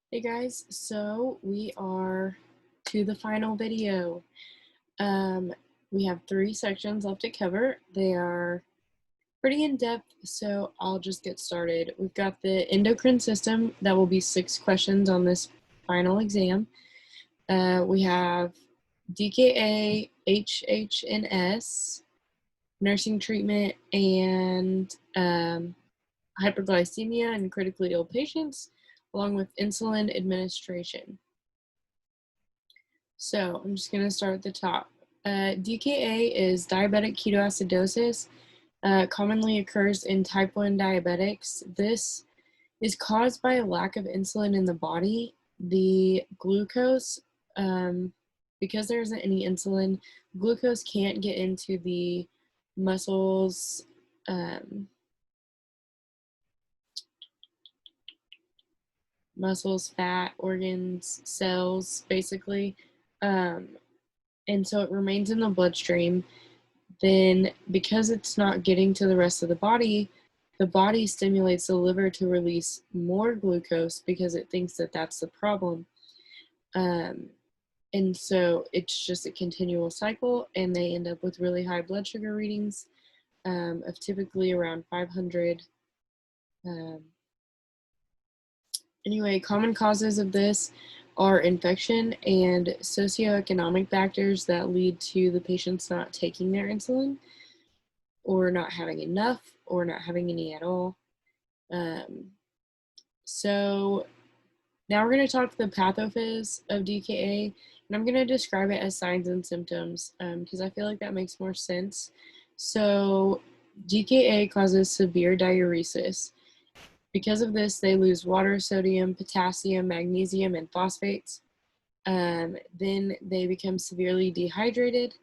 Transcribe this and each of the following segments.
Hey guys, so we are to the final video. Um, we have 3 sections left to cover. They are pretty in-depth, so I'll just get started. We've got the endocrine system. That will be 6 questions on this final exam. We have DKA, HHNS, nursing treatment, and hyperglycemia in critically ill patients, along with insulin administration. So I'm just going to start at the top. DKA is diabetic ketoacidosis. Commonly occurs in type 1 diabetics. This is caused by a lack of insulin in the body. The glucose, because there isn't any insulin, glucose can't get into the muscles, fat, organs, cells, basically. And so it remains in the bloodstream. Then because it's not getting to the rest of the body stimulates the liver to release more glucose because it thinks that that's the problem. And so it's just a continual cycle, and they end up with really high blood sugar readings of typically around 500. Anyway, common causes of this are infection and socioeconomic factors that lead to the patients not taking their insulin, or not having enough, or not having any at all. So now we're going to talk the pathophys of DKA, and I'm going to describe it as signs and symptoms because I feel like that makes more sense. So DKA causes severe diuresis. Because of this, they lose water, sodium, potassium, magnesium, and phosphates. Then they become severely dehydrated.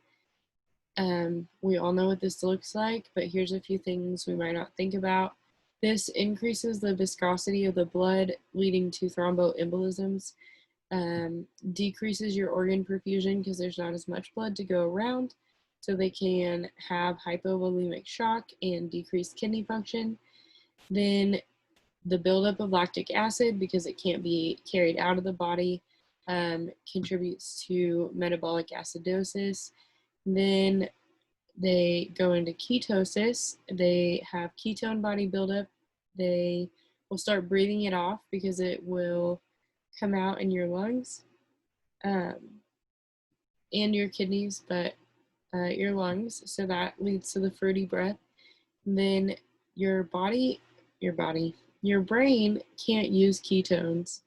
We all know what this looks like, but here's a few things we might not think about. This increases the viscosity of the blood, leading to thromboembolisms, decreases your organ perfusion because there's not as much blood to go around, so they can have hypovolemic shock and decreased kidney function. Then the buildup of lactic acid, because it can't be carried out of the body, contributes to metabolic acidosis. Then they go into ketosis. They have ketone body buildup. They will start breathing it off because it will come out in your lungs and your kidneys, but your lungs. So that leads to the fruity breath. And then your brain can't use ketones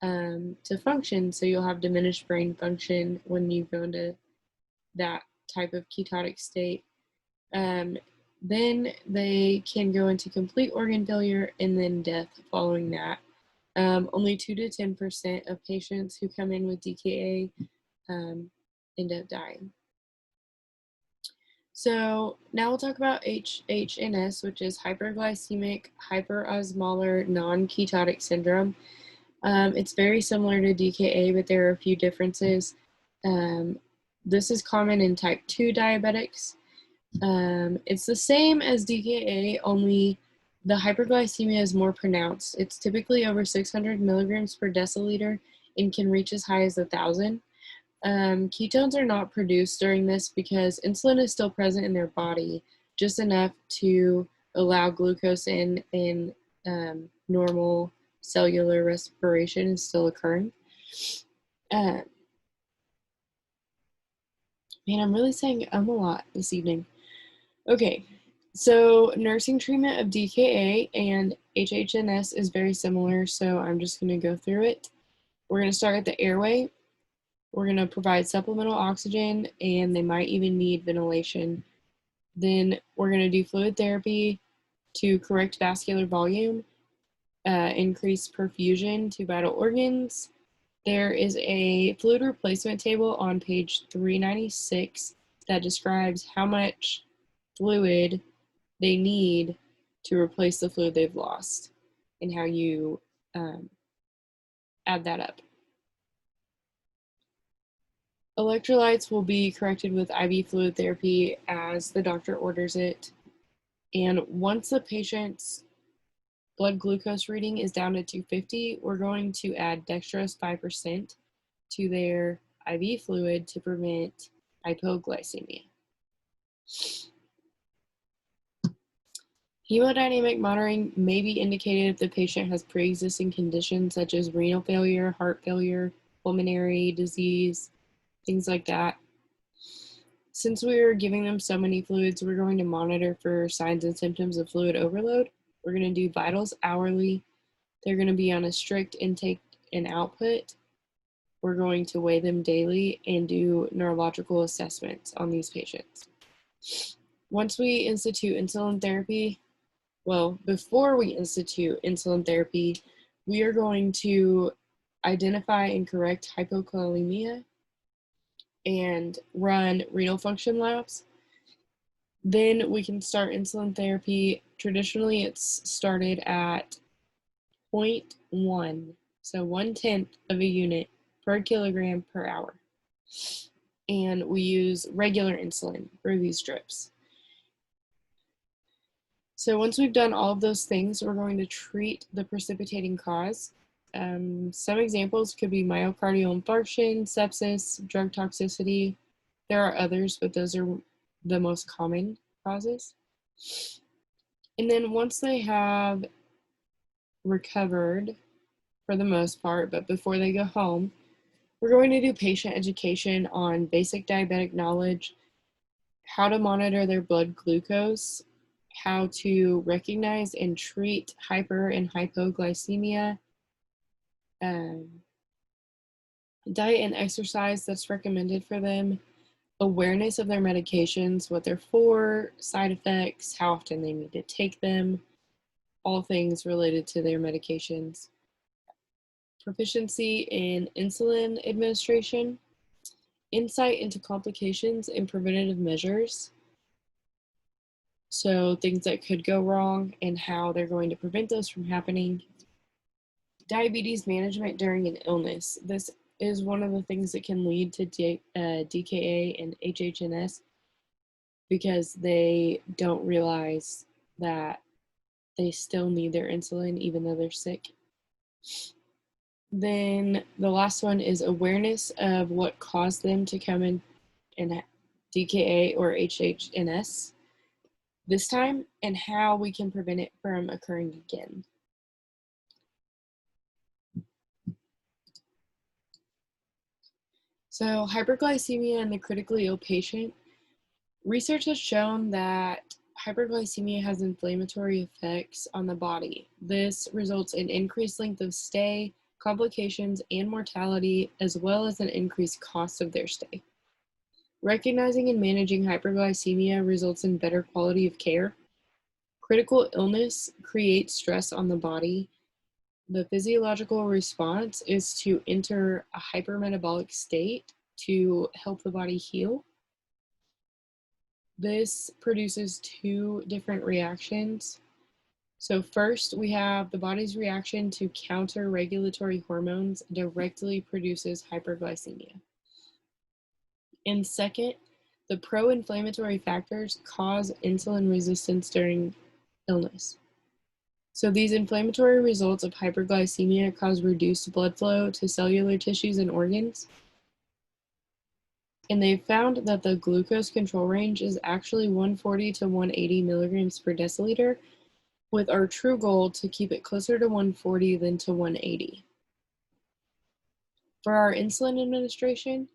to function, so you'll have diminished brain function when you go into that type of ketotic state. Then they can go into complete organ failure and then death following that. Only 2 to 10% of patients who come in with DKA end up dying. So now we'll talk about HHNS, which is hyperglycemic hyperosmolar non-ketotic syndrome. It's very similar to DKA, but there are a few differences. This is common in type 2 diabetics. It's the same as DKA, only the hyperglycemia is more pronounced. It's typically over 600 milligrams per deciliter and can reach as high as 1,000. Ketones are not produced during this because insulin is still present in their body, just enough to allow glucose in, and normal cellular respiration is still occurring. Man, I'm really saying a lot this evening. Okay, so nursing treatment of DKA and HHNS is very similar, so I'm just going to go through it. We're going to start at the airway. We're going to provide supplemental oxygen, and they might even need ventilation. Then we're going to do fluid therapy to correct vascular volume, increase perfusion to vital organs. There is a fluid replacement table on page 396 that describes how much fluid they need to replace the fluid they've lost and how you add that up. Electrolytes will be corrected with IV fluid therapy as the doctor orders it. And once the patient's blood glucose reading is down to 250, we're going to add dextrose 5% to their IV fluid to prevent hypoglycemia. Hemodynamic monitoring may be indicated if the patient has pre-existing conditions such as renal failure, heart failure, pulmonary disease, things like that. Since we're giving them so many fluids, we're going to monitor for signs and symptoms of fluid overload. We're going to do vitals hourly. They're going to be on a strict intake and output. We're going to weigh them daily and do neurological assessments on these patients. Once we institute insulin therapy, well, before we institute insulin therapy, we are going to identify and correct hypokalemia and run renal function labs. Then we can start insulin therapy. Traditionally, it's started at 0.1, so 1/10 of a unit per kilogram per hour. And we use regular insulin for these drips. So once we've done all of those things, we're going to treat the precipitating cause. Some examples could be myocardial infarction, sepsis, drug toxicity. There are others, but those are the most common causes. And then once they have recovered for the most part, but before they go home, we're going to do patient education on basic diabetic knowledge, how to monitor their blood glucose, how to recognize and treat hyper and hypoglycemia, diet and exercise that's recommended for them, awareness of their medications, what they're for, side effects, how often they need to take them, all things related to their medications. Proficiency in insulin administration, insight into complications and preventative measures. So things that could go wrong and how they're going to prevent those from happening. Diabetes management during an illness. This is one of the things that can lead to DKA and HHNS because they don't realize that they still need their insulin even though they're sick. Then the last one is awareness of what caused them to come in and DKA or HHNS this time and how we can prevent it from occurring again. So hyperglycemia in the critically ill patient. Research has shown that hyperglycemia has inflammatory effects on the body. This results in increased length of stay, complications, and mortality, as well as an increased cost of their stay. Recognizing and managing hyperglycemia results in better quality of care. Critical illness creates stress on the body. The physiological response is to enter a hypermetabolic state to help the body heal. This produces two different reactions. So first, we have the body's reaction to counter regulatory hormones directly produces hyperglycemia. And second, the pro-inflammatory factors cause insulin resistance during illness. So these inflammatory results of hyperglycemia cause reduced blood flow to cellular tissues and organs. And they found that the glucose control range is actually 140 to 180 milligrams per deciliter, with our true goal to keep it closer to 140 than to 180. For our insulin administration,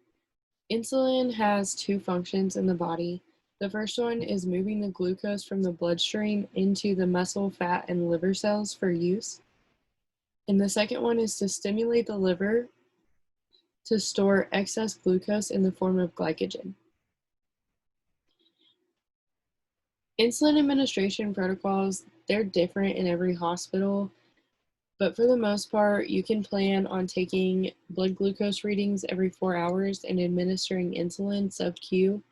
insulin has two functions in the body. The first one is moving the glucose from the bloodstream into the muscle, fat, and liver cells for use. And the second one is to stimulate the liver to store excess glucose in the form of glycogen. Insulin administration protocols, they're different in every hospital, but for the most part, you can plan on taking blood glucose readings every 4 hours and administering insulin sub-Q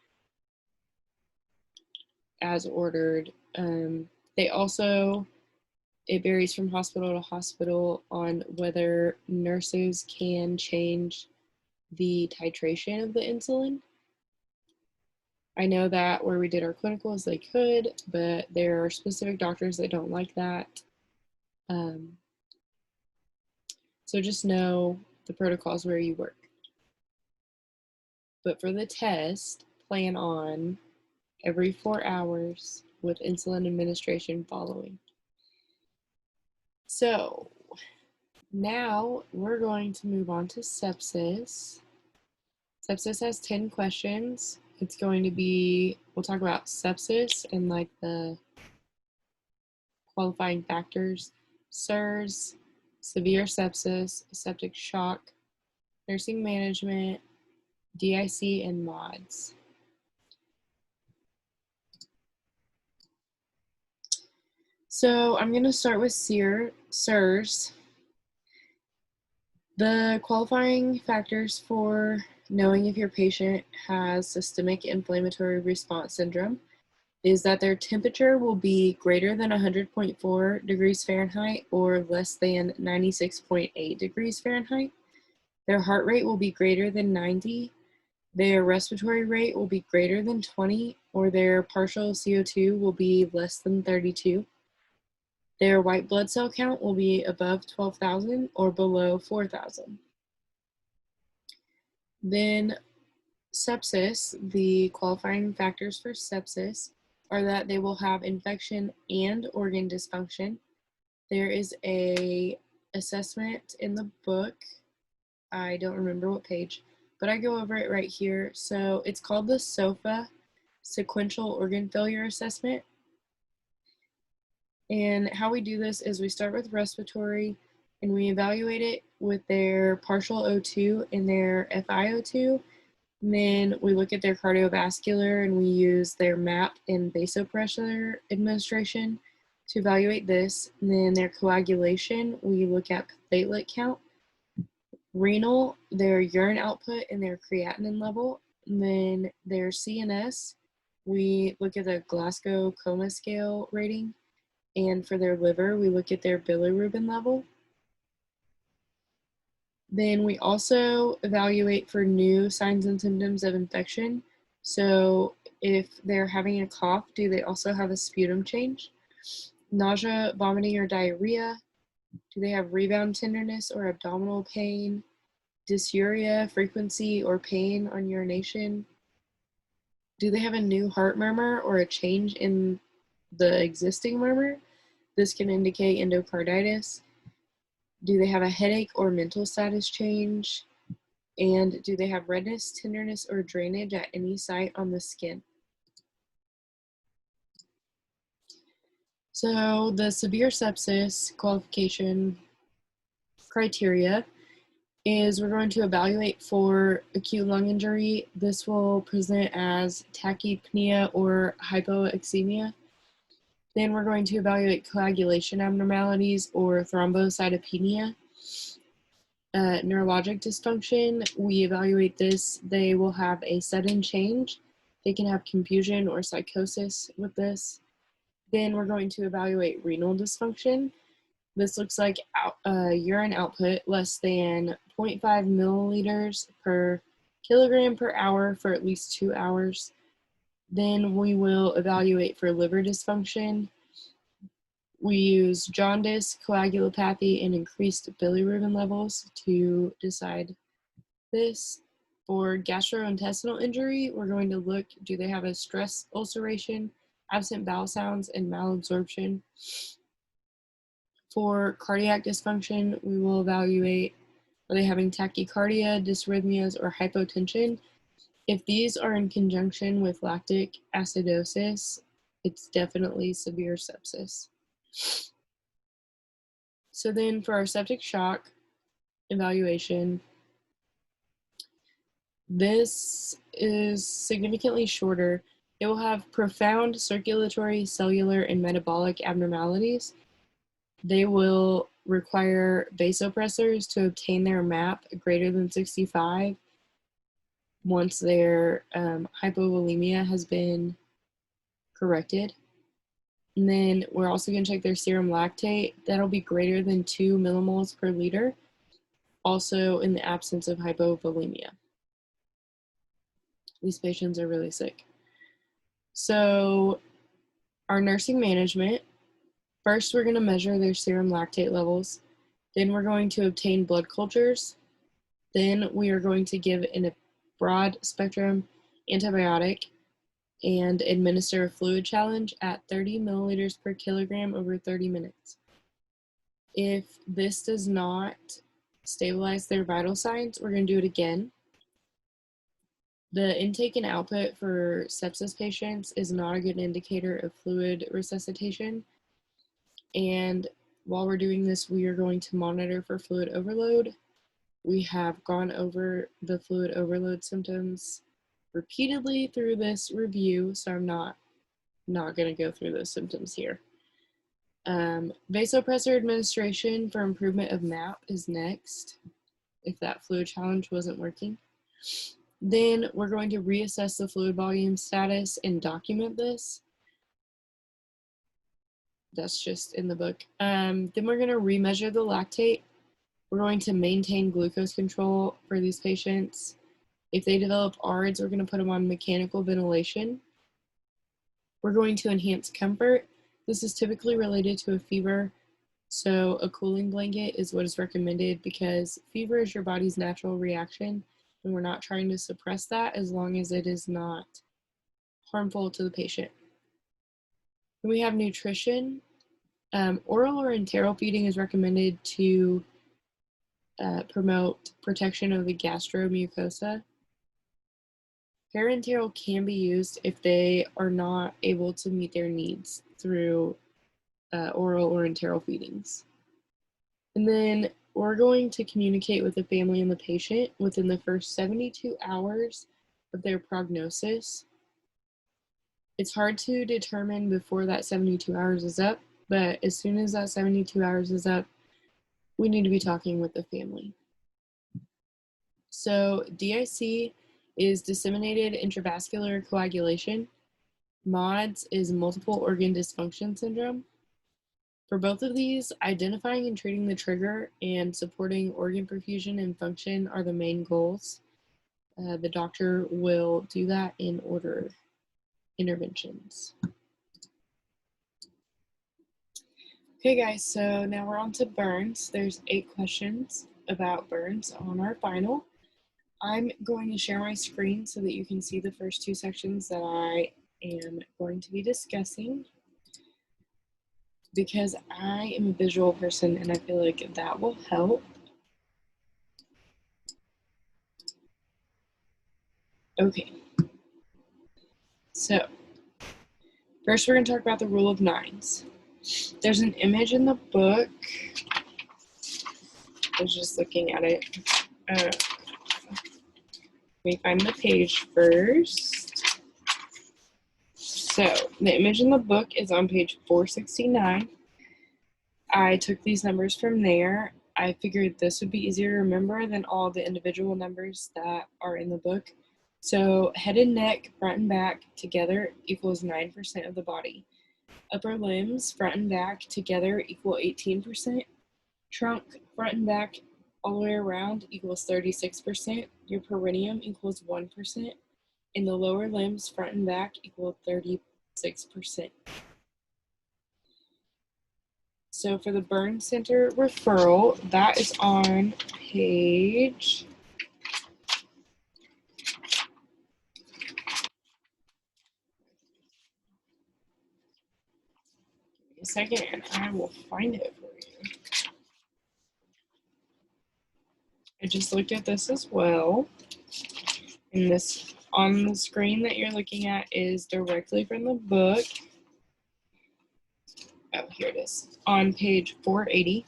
as ordered. They also, it varies from hospital to hospital on whether nurses can change the titration of the insulin. I know that where we did our clinicals, they could, but there are specific doctors that don't like that. Um, so just know the protocols where you work. But for the test, plan on every 4 hours with insulin administration following. So now we're going to move on to sepsis. Sepsis has 10 questions. It's going to be, we'll talk about sepsis and like the qualifying factors, SIRS, severe sepsis, septic shock, nursing management, DIC, and MODS. So I'm going to start with SIRS. The qualifying factors for knowing if your patient has systemic inflammatory response syndrome is that their temperature will be greater than 100.4 degrees Fahrenheit or less than 96.8 degrees Fahrenheit. Their heart rate will be greater than 90. Their respiratory rate will be greater than 20, or their partial CO2 will be less than 32. Their white blood cell count will be above 12,000 or below 4,000. Then sepsis, the qualifying factors for sepsis are that they will have infection and organ dysfunction. There is a assessment in the book. I don't remember what page, but I go over it right here. So it's called the SOFA, Sequential Organ Failure Assessment. And how we do this is we start with respiratory and we evaluate it with their partial O2 and their FiO2. And then we look at their cardiovascular and we use their MAP and vasopressor administration to evaluate this. And then their coagulation, we look at platelet count. Renal, their urine output and their creatinine level. And then their CNS, we look at the Glasgow Coma Scale rating. And for their liver, we look at their bilirubin level. Then we also evaluate for new signs and symptoms of infection. So if they're having a cough, do they also have a sputum change? Nausea, vomiting, or diarrhea? Do they have rebound tenderness or abdominal pain? Dysuria, frequency, or pain on urination? Do they have a new heart murmur or a change in the existing murmur? This can indicate endocarditis. Do they have a headache or mental status change? And do they have redness, tenderness, or drainage at any site on the skin? So the severe sepsis qualification criteria is we're going to evaluate for acute lung injury. This will present as tachypnea or hypoxemia. Then we're going to evaluate coagulation abnormalities or thrombocytopenia. Neurologic dysfunction, we evaluate this. They will have a sudden change. They can have confusion or psychosis with this. Then we're going to evaluate renal dysfunction. This looks like urine output less than 0.5 milliliters per kilogram per hour for at least 2 hours. Then we will evaluate for liver dysfunction. We use jaundice, coagulopathy, and increased bilirubin levels to decide this. For gastrointestinal injury, we're going to look, do they have a stress ulceration, absent bowel sounds, and malabsorption? For cardiac dysfunction, we will evaluate, are they having tachycardia, dysrhythmias, or hypotension? If these are in conjunction with lactic acidosis, it's definitely severe sepsis. So then for our septic shock evaluation, this is significantly shorter. It will have profound circulatory, cellular, and metabolic abnormalities. They will require vasopressors to obtain their MAP greater than 65 once their hypovolemia has been corrected. And then we're also going to check their serum lactate. That'll be greater than 2 millimoles per liter, also in the absence of hypovolemia. These patients are really sick. So our nursing management, First, we're going to measure their serum lactate levels. Then we're going to obtain blood cultures. Then we are going to give a broad spectrum antibiotic and administer a fluid challenge at 30 milliliters per kilogram over 30 minutes. If this does not stabilize their vital signs, we're going to do it again. The intake and output for sepsis patients is not a good indicator of fluid resuscitation. And while we're doing this, we are going to monitor for fluid overload. We have gone over the fluid overload symptoms repeatedly through this review, so I'm not going to go through those symptoms here. Vasopressor administration for improvement of MAP is next, if that fluid challenge wasn't working. Then we're going to reassess the fluid volume status and document this. That's just in the book. Then we're going to remeasure the lactate. We're going to maintain glucose control for these patients. If they develop ARDS, we're going to put them on mechanical ventilation. We're going to enhance comfort. This is typically related to a fever, so a cooling blanket is what is recommended because fever is your body's natural reaction, and we're not trying to suppress that as long as it is not harmful to the patient. Then we have nutrition. Oral or enteral feeding is recommended to promote protection of the gastromucosa. Parenteral can be used if they are not able to meet their needs through oral or enteral feedings. And then we're going to communicate with the family and the patient within the first 72 hours of their prognosis. It's hard to determine before that 72 hours is up, but as soon as that 72 hours is up, we need to be talking with the family. So DIC is disseminated intravascular coagulation. MODS is multiple organ dysfunction syndrome. For both of these, identifying and treating the trigger and supporting organ perfusion and function are the main goals. The doctor will do that in order interventions. Okay guys, so now we're on to burns. There's 8 questions about burns on our final. I'm going to share my screen so that you can see the first 2 sections that I am going to be discussing, because I am a visual person and I feel like that will help. Okay, so first we're going to talk about the rule of 9s. There's an image in the book. I was just looking at it. Let me find the page first. So the image in the book is on page 469. I took these numbers from there. I figured this would be easier to remember than all the individual numbers that are in the book. So head and neck, front and back together equals 9% of the body. Upper limbs, front and back together equal 18%. Trunk, front and back all the way around equals 36%. Your perineum equals 1%. And the lower limbs, front and back, equal 36%. So for the burn center referral, that is on page a second and I will find it for you. I just looked at this as well. And this on the screen that you're looking at is directly from the book. Oh, here it is. On page 480.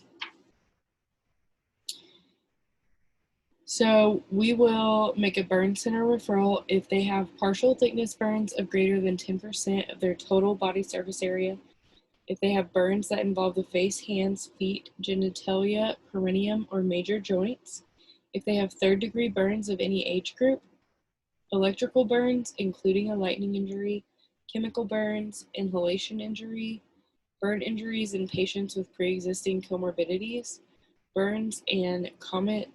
So we will make a burn center referral if they have partial thickness burns of greater than 10% of their total body surface area, if they have burns that involve the face, hands, feet, genitalia, perineum, or major joints, if they have 3rd-degree burns of any age group, electrical burns, including a lightning injury, chemical burns, inhalation injury, burn injuries in patients with pre-existing comorbidities, burns and concomitant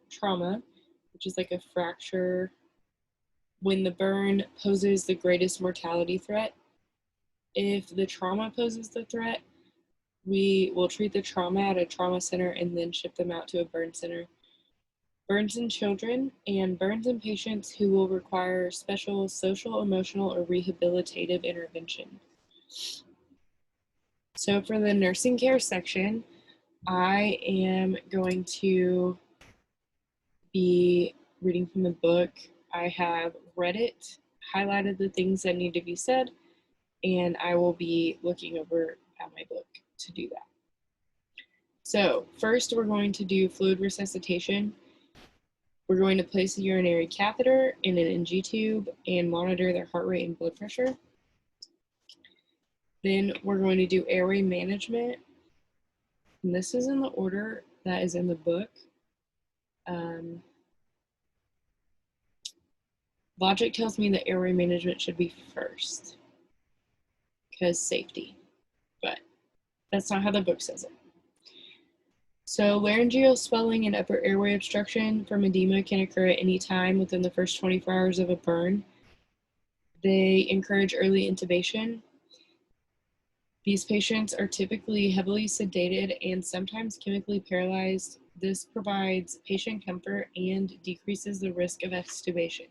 trauma, which is like a fracture, when the burn poses the greatest mortality threat, If the trauma poses the threat, we will treat the trauma at a trauma center and then ship them out to a burn center. Burns in children and burns in patients who will require special social, emotional, or rehabilitative intervention. So for the nursing care section, I am going to be reading from the book. I have read it, highlighted the things that need to be said, and I will be looking over at my book to do that. So first we're going to do fluid resuscitation. We're going to place a urinary catheter in an NG tube and monitor their heart rate and blood pressure. Then we're going to do airway management. And this is in the order that is in the book. Logic tells me that airway management should be first because safety, but that's not how the book says it. So laryngeal swelling and upper airway obstruction from edema can occur at any time within the first 24 hours of a burn. They encourage early intubation. These patients are typically heavily sedated and sometimes chemically paralyzed. This provides patient comfort and decreases the risk of extubation.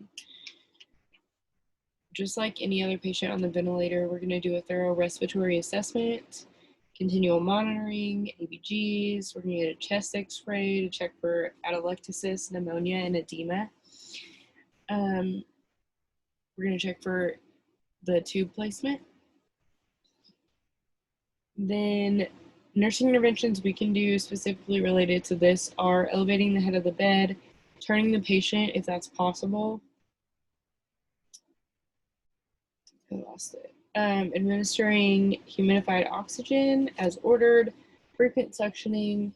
Just like any other patient on the ventilator, we're going to do a thorough respiratory assessment, continual monitoring, ABGs. We're going to get a chest x-ray to check for atelectasis, pneumonia, and edema. We're going to check for the tube placement. Then nursing interventions we can do specifically related to this are elevating the head of the bed, turning the patient if that's possible. I lost it. Administering humidified oxygen as ordered, frequent suctioning,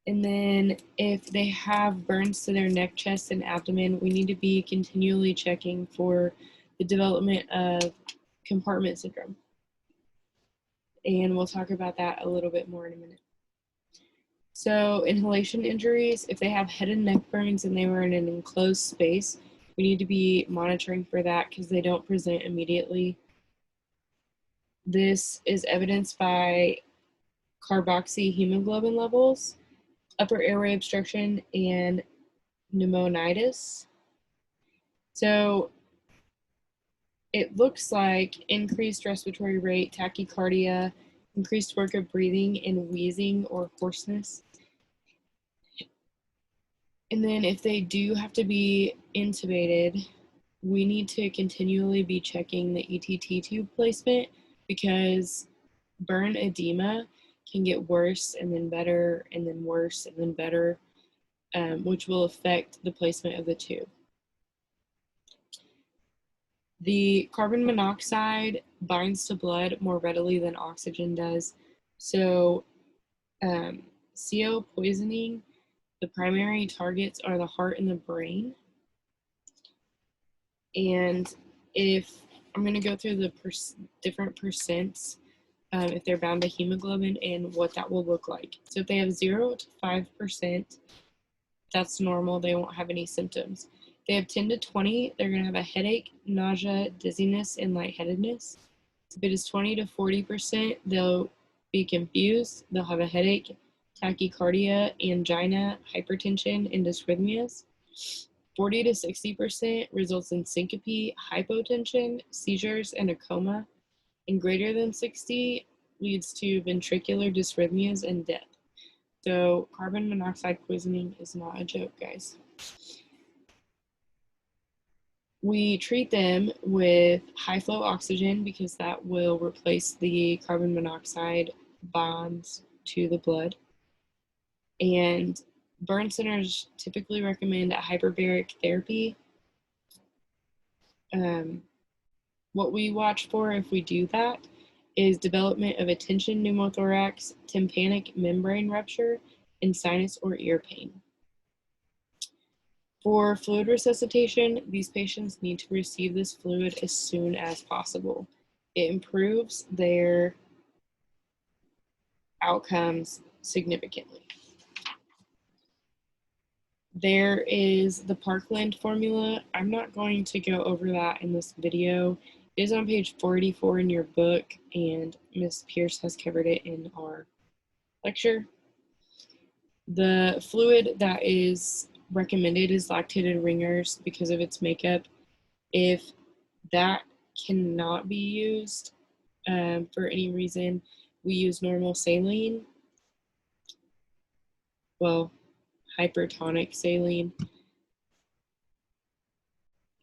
and then if they have burns to their neck, chest, and abdomen, we need to be continually checking for the development of compartment syndrome. And we'll talk about that a little bit more in a minute. So inhalation injuries, if they have head and neck burns and they were in an enclosed space, we need to be monitoring for that because they don't present immediately. This is evidenced by carboxyhemoglobin levels, upper airway obstruction, and pneumonitis. So it looks like increased respiratory rate, tachycardia, increased work of breathing, and wheezing or hoarseness. And then if they do have to be intubated, we need to continually be checking the ETT tube placement because burn edema can get worse and then better and then worse and then better, which will affect the placement of the tube. The carbon monoxide binds to blood more readily than oxygen does. So CO poisoning, the primary targets are the heart and the brain. And if I'm going to go through the different percents, if they're bound to hemoglobin and what that will look like. So if they have 0 to 5%, that's normal. They won't have any symptoms. If they have 10 to 20, they're going to have a headache, nausea, dizziness, and lightheadedness. If it is 20 to 40%, they'll be confused. They'll have a headache, tachycardia, angina, hypertension, and dysrhythmias. 40 to 60% results in syncope, hypotension, seizures, and a coma. And greater than 60 leads to ventricular dysrhythmias and death. So carbon monoxide poisoning is not a joke, guys. We treat them with high flow oxygen because that will replace the carbon monoxide bonds to the blood. And burn centers typically recommend a hyperbaric therapy. What we watch for if we do that is development of a tension pneumothorax, tympanic membrane rupture, and sinus or ear pain. For fluid resuscitation, these patients need to receive this fluid as soon as possible. It improves their outcomes significantly. There is the Parkland formula. I'm not going to go over that in this video. is on page 484 in your book, and Ms. Pierce has covered it in our lecture. The fluid that is recommended is lactated ringers because of its makeup. If that cannot be used for any reason, we use normal saline, well, hypertonic saline,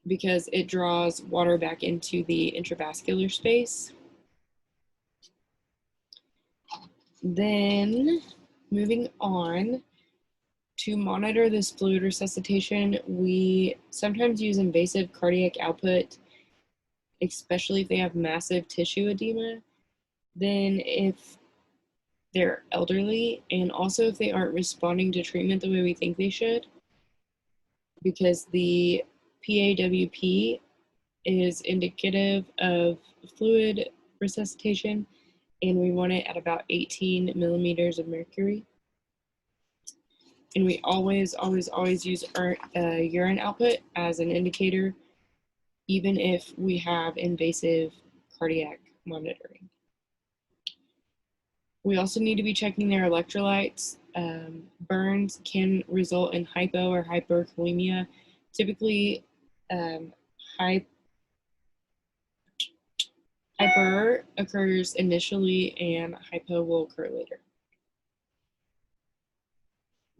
because it draws water back into the intravascular space. Then moving on, to monitor this fluid resuscitation, we sometimes use invasive cardiac output, especially if they have massive tissue edema. Then if they're elderly, and also if they aren't responding to treatment the way we think they should, because the PAWP is indicative of fluid resuscitation, and we want it at about 18 millimeters of mercury. And we always use our urine output as an indicator, even if we have invasive cardiac monitoring. We also need to be checking their electrolytes. Burns can result in hypo or hyperkalemia. Typically, hyper occurs initially and hypo will occur later.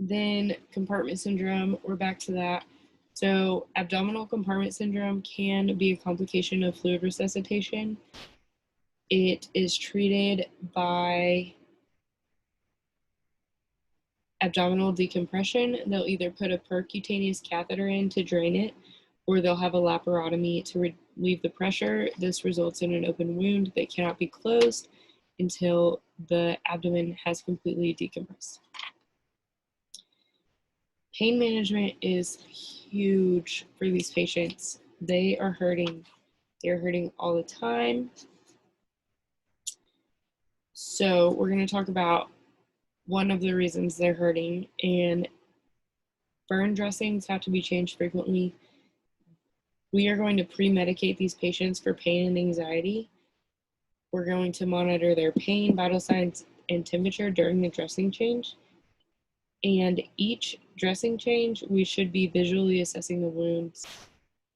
Then compartment syndrome, we're back to that. So abdominal compartment syndrome can be a complication of fluid resuscitation. It is treated by abdominal decompression. They'll either put a percutaneous catheter in to drain it, or they'll have a laparotomy to relieve the pressure. This results in an open wound that cannot be closed until the abdomen has completely decompressed. Pain management is huge for these patients. They are hurting. They're hurting all the time. So we're going to talk about one of the reasons they're hurting, and burn dressings have to be changed frequently. We are going to pre-medicate these patients for pain and anxiety. We're going to monitor their pain, vital signs, and temperature during the dressing change. And each dressing change, we should be visually assessing the wounds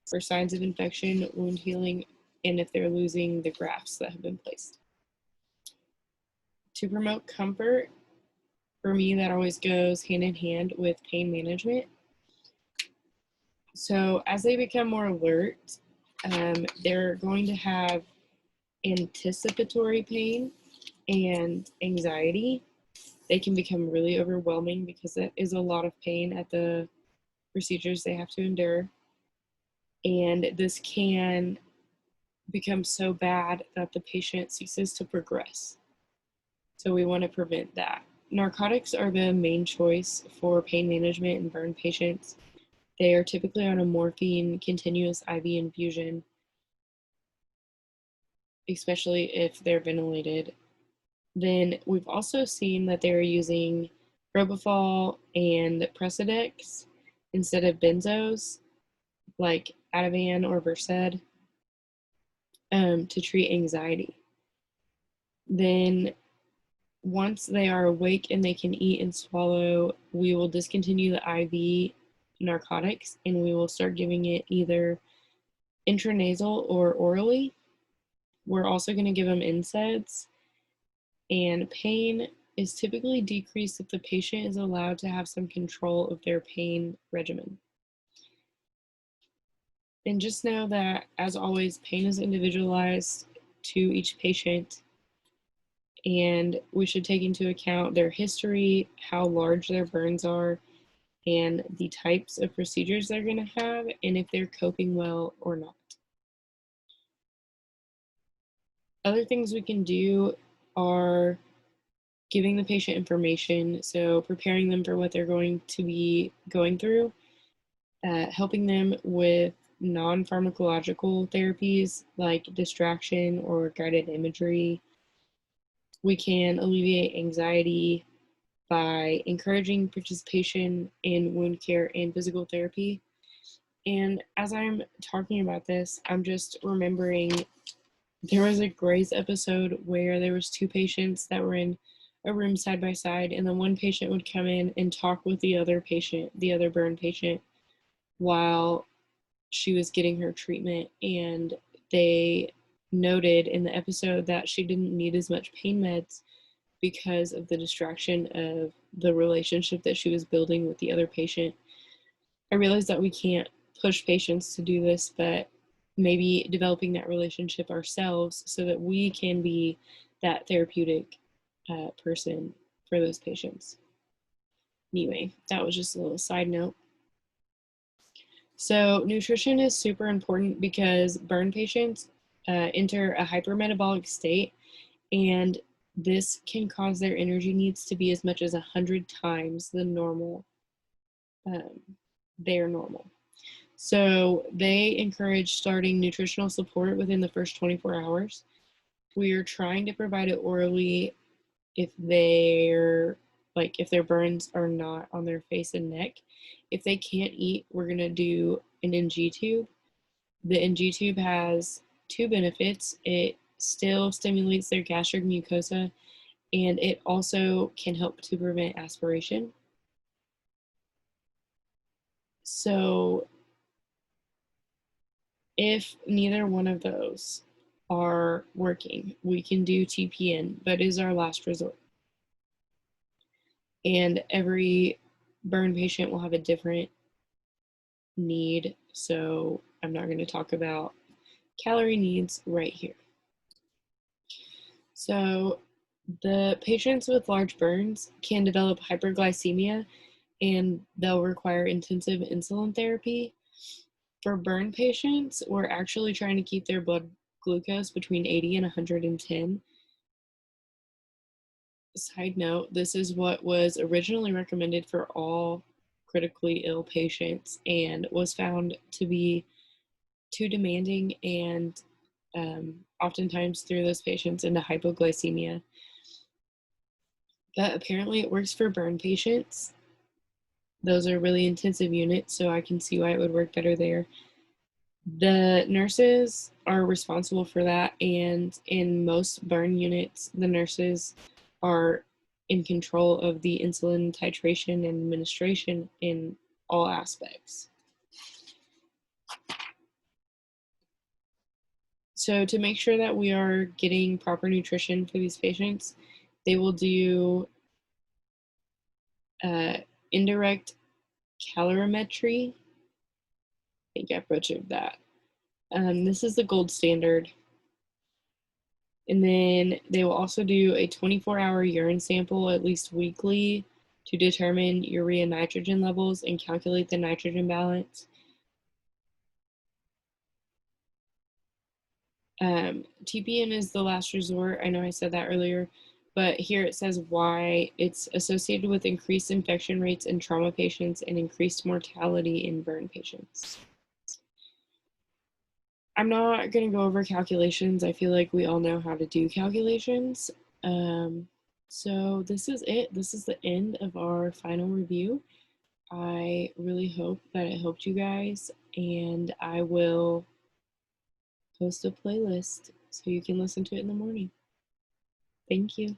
for signs of infection, wound healing, and if they're losing the grafts that have been placed. To promote comfort, for me, that always goes hand in hand with pain management. So as they become more alert, they're going to have anticipatory pain and anxiety. They can become really overwhelming because that is a lot of pain at the procedures they have to endure. And this can become so bad that the patient ceases to progress. So we want to prevent that. Narcotics are the main choice for pain management in burn patients. They are typically on a morphine continuous IV infusion, especially if they're ventilated. Then we've also seen that they're using propofol and Precedex instead of benzos, like Ativan or Versed, to treat anxiety. Then once they are awake and they can eat and swallow, we will discontinue the IV narcotics and we will start giving it either intranasal or orally. We're also going to give them NSAIDs, and pain is typically decreased if the patient is allowed to have some control of their pain regimen. And just know that, as always, pain is individualized to each patient, and we should take into account their history, how large their burns are, and the types of procedures they're going to have, and if they're coping well or not. Other things we can do are giving the patient information, so preparing them for what they're going to be going through, helping them with non-pharmacological therapies like distraction or guided imagery. We can alleviate anxiety by encouraging participation in wound care and physical therapy. And as I'm talking about this, I'm just remembering there was a Grey's episode where there was two patients that were in a room side by side, and then one patient would come in and talk with the other patient, the other burn patient, while she was getting her treatment. And they noted in the episode that she didn't need as much pain meds because of the distraction of the relationship that she was building with the other patient. I realize that we can't push patients to do this, but maybe developing that relationship ourselves so that we can be that therapeutic person for those patients. Anyway, that was just a little side note. So, nutrition is super important because burn patients enter a hypermetabolic state, and this can cause their energy needs to be as much as 100 times the normal, um, their normal. So they encourage starting nutritional support within the first 24 hours. We are trying to provide it orally if if their burns are not on their face and neck. If they can't eat, we're going to do an NG tube. The NG tube has two benefits. It still stimulates their gastric mucosa, and it also can help to prevent aspiration. So if neither one of those are working, we can do TPN, but is our last resort. And every burn patient will have a different need, so I'm not going to talk about calorie needs right here. So the patients with large burns can develop hyperglycemia, and they'll require intensive insulin therapy. For burn patients, we're actually trying to keep their blood glucose between 80 and 110. Side note, this is what was originally recommended for all critically ill patients and was found to be too demanding and oftentimes threw those patients into hypoglycemia. But apparently it works for burn patients. Those are really intensive units, so I can see why it would work better there. The nurses are responsible for that, and in most burn units, the nurses are in control of the insulin titration and administration in all aspects. So to make sure that we are getting proper nutrition for these patients, they will do indirect calorimetry. I think I butchered that. This is the gold standard. And then they will also do a 24-hour urine sample at least weekly to determine urea nitrogen levels and calculate the nitrogen balance. TPN is the last resort. I know I said that earlier, but here it says why it's associated with increased infection rates in trauma patients and increased mortality in burn patients. I'm not going to go over calculations. I feel like we all know how to do calculations. So this is it. This is the end of our final review. I really hope that it helped you guys, and I will post a playlist so you can listen to it in the morning. Thank you.